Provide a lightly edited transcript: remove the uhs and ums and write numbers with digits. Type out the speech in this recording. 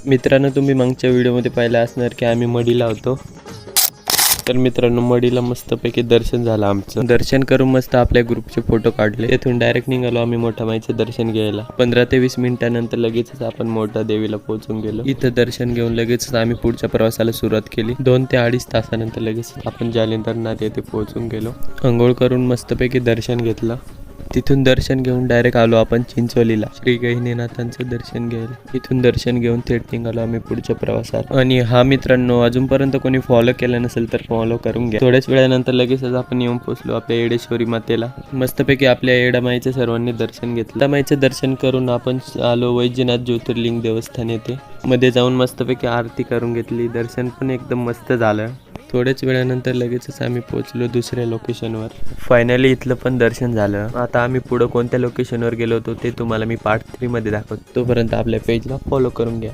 मित्रांनो, तुम्ही मागच्या व्हिडिओमध्ये पाहिलं असणार की आम्ही मडीला होतो. तर मित्रांनो, मडीला मस्तपैकी दर्शन झालं. आमचं दर्शन करून मस्त आपल्या ग्रुपचे फोटो काढले. तिथून डायरेक्ट निघालो आम्ही मोठा माईचं दर्शन घ्यायला. 15 ते 20 मिनिटानंतर लगेचच आपण मोठा देवीला पोहोचून गेलो. इथं दर्शन घेऊन लगेचच आम्ही पुढच्या प्रवासाला सुरुवात केली. 2 ते 2.5 तासानंतर लगेच आपण जालिंदरनाथ येथे पोहोचून गेलो. अंघोळ करून मस्तपैकी दर्शन घेतलं. तिथून दर्शन घेऊन डायरेक्ट आलो आपण चिंचोलीला श्री गहिनीनाथांचं दर्शन घ्यायला. इथून दर्शन घेऊन थेट निघालो आम्ही पुढच्या प्रवासात. आणि हा मित्रांनो, अजूनपर्यंत कोणी फॉलो केलं नसेल तर फॉलो करून घ्या. थोड्याच वेळानंतर लगेचच आपण येऊन पोहोचलो आपल्या येडेश्वरी मातेला. मस्तपैकी आपल्या येडामाईचं सर्वांनी दर्शन घेतलं. येडामाईचं दर्शन करून आपण आलो वैजनाथ ज्योतिर्लिंग देवस्थान येथे. मध्ये जाऊन मस्तपैकी आरती करून घेतली. दर्शन पण एकदम मस्त झालं. थोड्याच वेळानंतर लगेचच आम्ही पोहोचलो दुसऱ्या लोकेशनवर. फायनली इथलं पण दर्शन झालं. आता आम्ही पुढं कोणत्या लोकेशनवर गेलो होतो ते तुम्हाला मी पार्ट 3 मध्ये दाखवतो. तोपर्यंत आपल्या पेजला फॉलो करून घ्या.